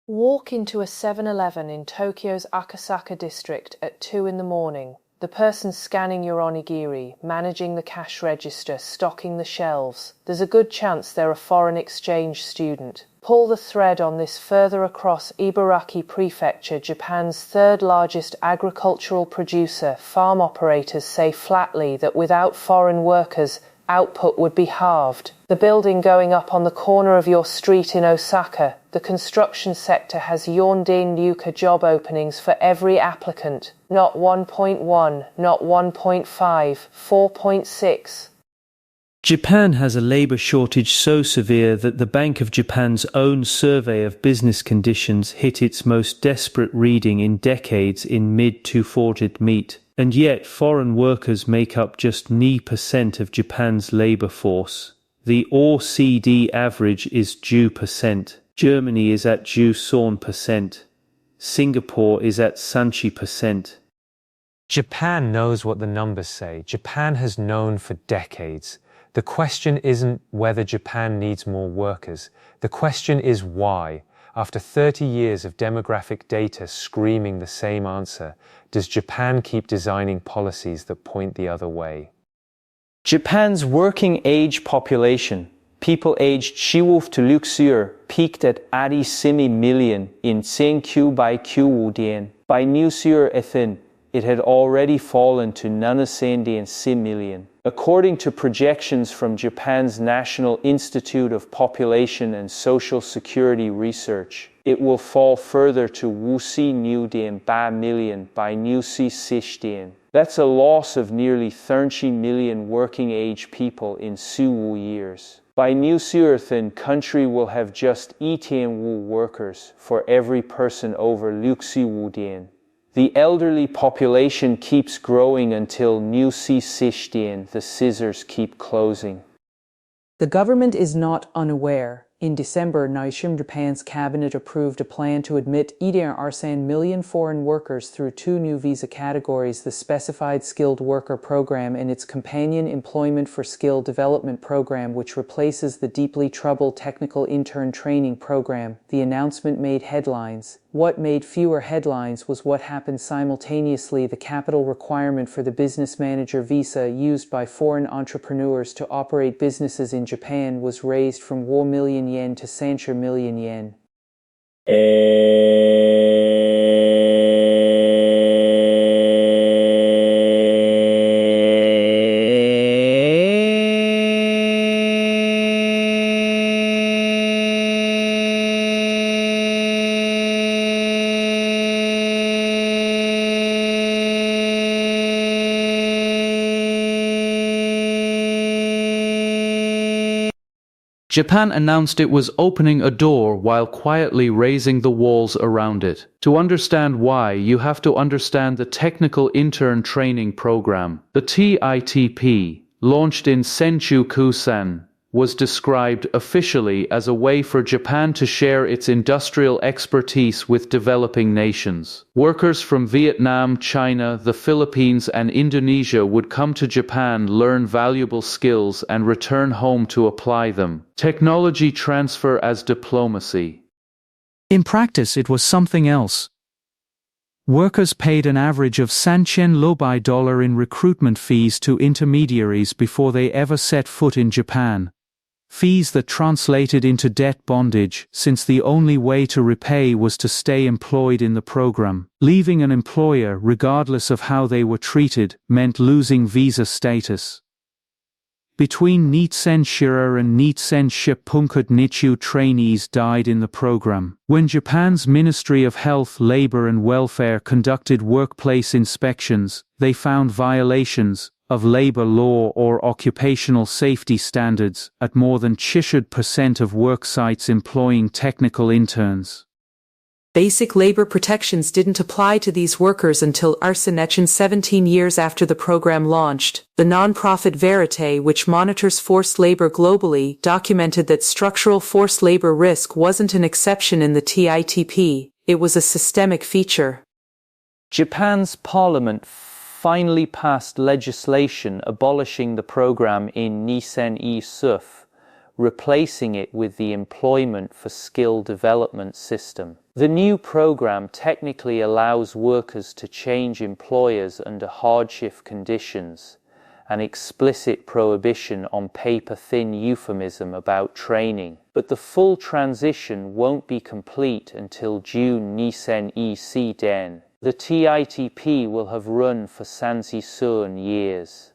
Walk into a 7-Eleven in Tokyo's Akasaka district at 2 in the morning. The person scanning your onigiri, managing the cash register, stocking the shelves. There's a good chance they're a foreign exchange student. Pull the thread on this further across Ibaraki Prefecture, Japan's third largest agricultural producer. Farm operators say flatly that without foreign workers, output would be halved. The building going up on the corner of your street in Osaka, the construction sector has Yonrin-ryuka job openings for every applicant. Not 1.1, not 1.5, 4.6. Japan has a labor shortage so severe that the Bank of Japan's own survey of business conditions hit its most desperate reading in decades in mid-2014. And yet foreign workers make up just 9% of Japan's labor force. The OECD average is 2%. Germany is at 7%. Singapore is at 3%. Japan knows what the numbers say. Japan has known for decades. The question isn't whether Japan needs more workers. The question is why. After 30 years of demographic data screaming the same answer, does Japan keep designing policies that point the other way? Japan's working age population, people aged 15 to luxure, peaked at 86 million in 1990. By luxure, it had already fallen to 96 million. According to projections from Japan's National Institute of Population and Social Security Research, it will fall further to 3 million by 2060. That's a loss of nearly 30 million working-age people in 2 years. By 2030, country will have just 18 workers for every person over 60. The elderly population keeps growing until 2060. The scissors keep closing. The government is not unaware. In December, Japan's cabinet approved a plan to admit 1.5 million foreign workers through 2 new visa categories, the Specified Skilled Worker Program and its companion Employment for Skill Development Program, which replaces the deeply troubled Technical Intern Training Program. The announcement made headlines. What made fewer headlines was what happened simultaneously. The capital requirement for the business manager visa used by foreign entrepreneurs to operate businesses in Japan was raised from 1 million yen to 3 million yen. Japan announced it was opening a door while quietly raising the walls around it. To understand why, you have to understand the Technical Intern Training Program. The TITP, launched in Senjuku-san, was described officially as a way for Japan to share its industrial expertise with developing nations. Workers from Vietnam, China, the Philippines, and Indonesia would come to Japan, learn valuable skills, and return home to apply them. Technology transfer as diplomacy. In practice, it was something else. Workers paid an average of $3,000 lobi in recruitment fees to intermediaries before they ever set foot in Japan. Fees that translated into debt bondage, since the only way to repay was to stay employed in the program. Leaving an employer, regardless of how they were treated, meant losing visa status. Between Nitsen Shira and Nitsen Shippunkut Nichu trainees died in the program. When Japan's Ministry of Health, Labor and Welfare conducted workplace inspections, they found violations of labor law or occupational safety standards at more than 50% of work sites employing technical interns. Basic labor protections didn't apply to these workers until Arsenechin 17 years after the program launched. The non-profit Verite, which monitors forced labor globally, documented that structural forced labor risk wasn't an exception in the TITP, it was a systemic feature. Japan's parliament finally passed legislation abolishing the program in 2010, replacing it with the Employment for Skill Development system. The new program technically allows workers to change employers under hardship conditions, an explicit prohibition on paper-thin euphemism about training. But the full transition won't be complete until June 2020. The TITP will have run for 37 years.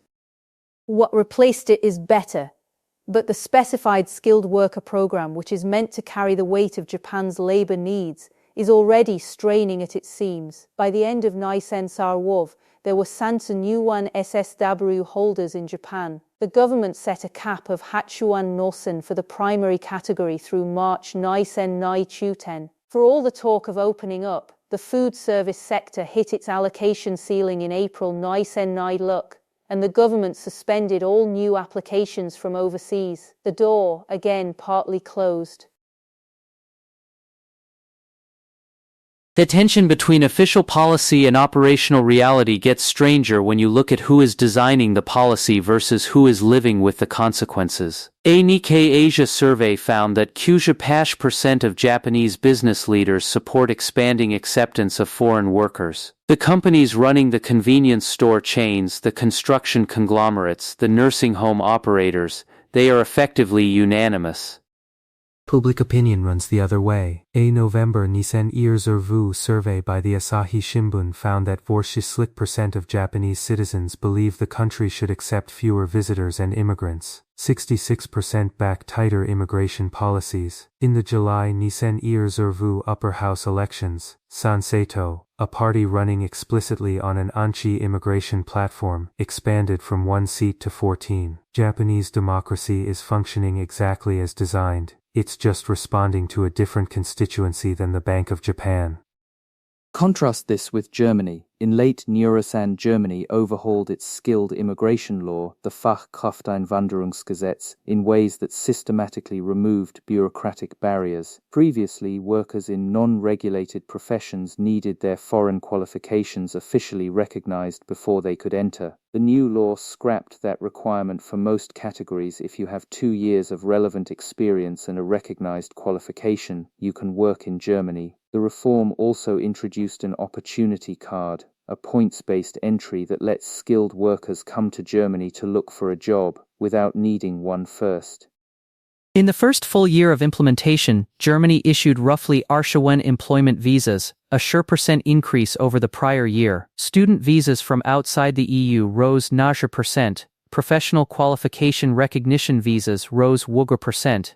What replaced it is better, but the Specified Skilled Worker Program, which is meant to carry the weight of Japan's labor needs, is already straining at its seams. By the end of Nisen Sarwov, there were Sansa-Nuwan SSW holders in Japan. The government set a cap of Hachuan Nosen for the primary category through March Nisen Nai Chuten. For all the talk of opening up, the food service sector hit its allocation ceiling in April Nisen Nai Luk, and the government suspended all new applications from overseas. The door, again, partly closed. The tension between official policy and operational reality gets stranger when you look at who is designing the policy versus who is living with the consequences. A Nikkei Asia survey found that 90% of Japanese business leaders support expanding acceptance of foreign workers. The companies running the convenience store chains, the construction conglomerates, the nursing home operators, they are effectively unanimous. Public opinion runs the other way. A November Nisen Irzu survey by the Asahi Shimbun found that 46% of Japanese citizens believe the country should accept fewer visitors and immigrants. 66% back tighter immigration policies. In the July Nisen Irzu upper house elections, Sanseito, a party running explicitly on an anti-immigration platform, expanded from 1 seat to 14. Japanese democracy is functioning exactly as designed. It's just responding to a different constituency than the Bank of Japan. Contrast this with Germany. In late Neurosan, Germany overhauled its skilled immigration law, the Fachkrafteinwanderungsgesetz, in ways that systematically removed bureaucratic barriers. Previously, workers in non-regulated professions needed their foreign qualifications officially recognized before they could enter. The new law scrapped that requirement for most categories. If you have 2 years of relevant experience and a recognized qualification, you can work in Germany. The reform also introduced an opportunity card, a points-based entry that lets skilled workers come to Germany to look for a job without needing one first. In the first full year of implementation, Germany issued roughly 1 employment visas, a sure % increase over the prior year. Student visas from outside the EU rose 9%. Professional qualification recognition visas rose 1%.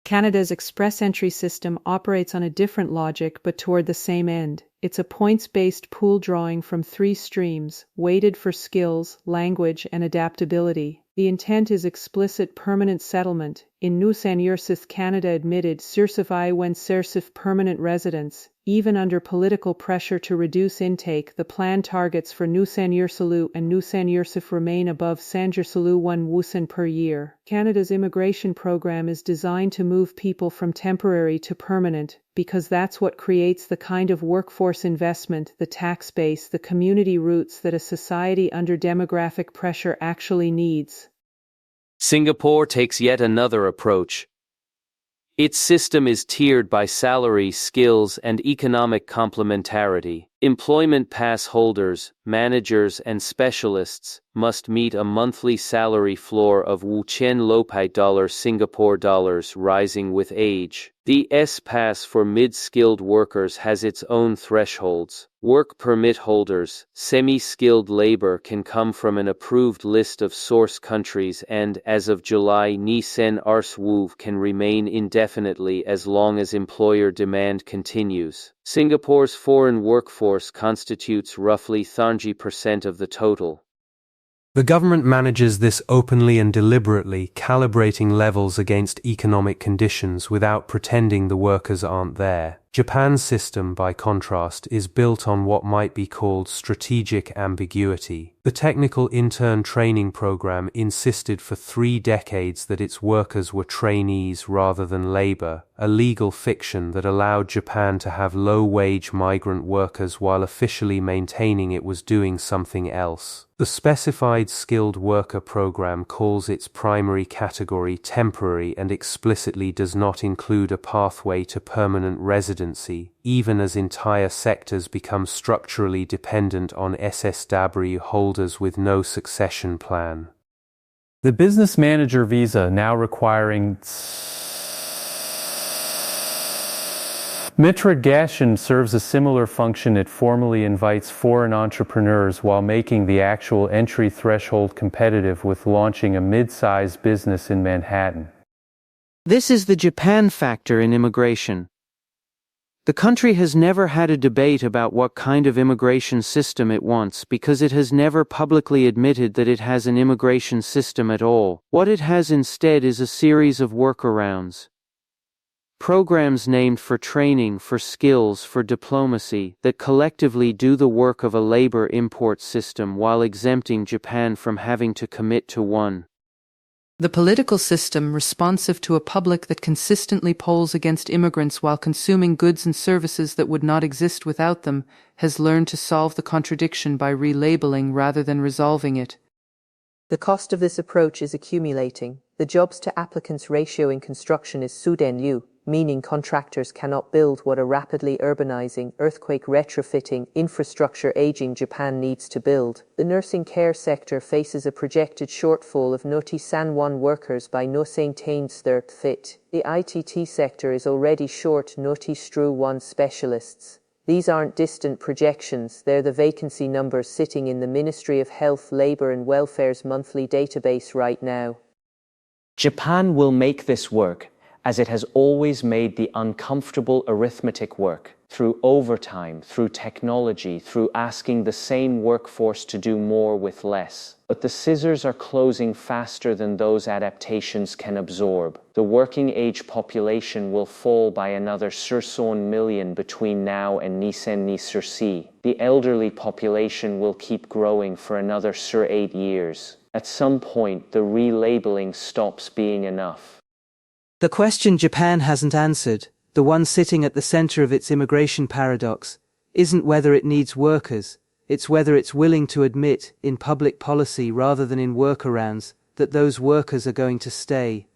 Canada's express entry system operates on a different logic but toward the same end. It's a points-based pool drawing from 3 streams, weighted for skills, language, and adaptability. The intent is explicit permanent settlement. In Nusan Yursith, Canada admitted Sursif when Sursif permanent residence. Even under political pressure to reduce intake, the plan targets for Nusan Yursalu and Nusan Yursif remain above Sanjursalu 1 Wusan per year. Canada's immigration program is designed to move people from temporary to permanent, because that's what creates the kind of workforce investment, the tax base, the community roots that a society under demographic pressure actually needs. Singapore takes yet another approach. Its system is tiered by salary, skills, and economic complementarity. Employment pass holders, managers, and specialists must meet a monthly salary floor of Wuchen Lopai Singapore dollars rising with age. The S-Pass for mid-skilled workers has its own thresholds. Work permit holders, semi-skilled labor can come from an approved list of source countries and, as of July, Nisen Arswuv can remain indefinitely as long as employer demand continues. Singapore's foreign workforce constitutes roughly 30% of the total. The government manages this openly and deliberately, calibrating levels against economic conditions without pretending the workers aren't there. Japan's system, by contrast, is built on what might be called strategic ambiguity. The Technical Intern Training Program insisted for 3 decades that its workers were trainees rather than labor, a legal fiction that allowed Japan to have low-wage migrant workers while officially maintaining it was doing something else. The Specified Skilled Worker Program calls its primary category temporary and explicitly does not include a pathway to permanent residency, even as entire sectors become structurally dependent on SSW holders with no succession plan. The business manager visa now requiring Mitragation serves a similar function. It formally invites foreign entrepreneurs while making the actual entry threshold competitive with launching a mid-sized business in Manhattan. This is the Japan factor in immigration. The country has never had a debate about what kind of immigration system it wants because it has never publicly admitted that it has an immigration system at all. What it has instead is a series of workarounds. Programs named for training, for skills, for diplomacy, that collectively do the work of a labor import system while exempting Japan from having to commit to one. The political system, responsive to a public that consistently polls against immigrants while consuming goods and services that would not exist without them, has learned to solve the contradiction by relabeling rather than resolving it. The cost of this approach is accumulating. The jobs to applicants ratio in construction is Sudenyu, meaning contractors cannot build what a rapidly urbanizing, earthquake retrofitting, infrastructure aging Japan needs to build. The nursing care sector faces a projected shortfall of noti san one workers by fit. The ITT sector is already short noti stru one specialists. These aren't distant projections, they're the vacancy numbers sitting in the Ministry of Health, Labor and Welfare's monthly database right now. Japan will make this work, as it has always made the uncomfortable arithmetic work, through overtime, through technology, through asking the same workforce to do more with less. But the scissors are closing faster than those adaptations can absorb. The working age population will fall by another 1 million between now and Nissen. The elderly population will keep growing for another 8 years. At some point, the relabeling stops being enough. The question Japan hasn't answered, the one sitting at the center of its immigration paradox, isn't whether it needs workers, it's whether it's willing to admit, in public policy rather than in workarounds, that those workers are going to stay.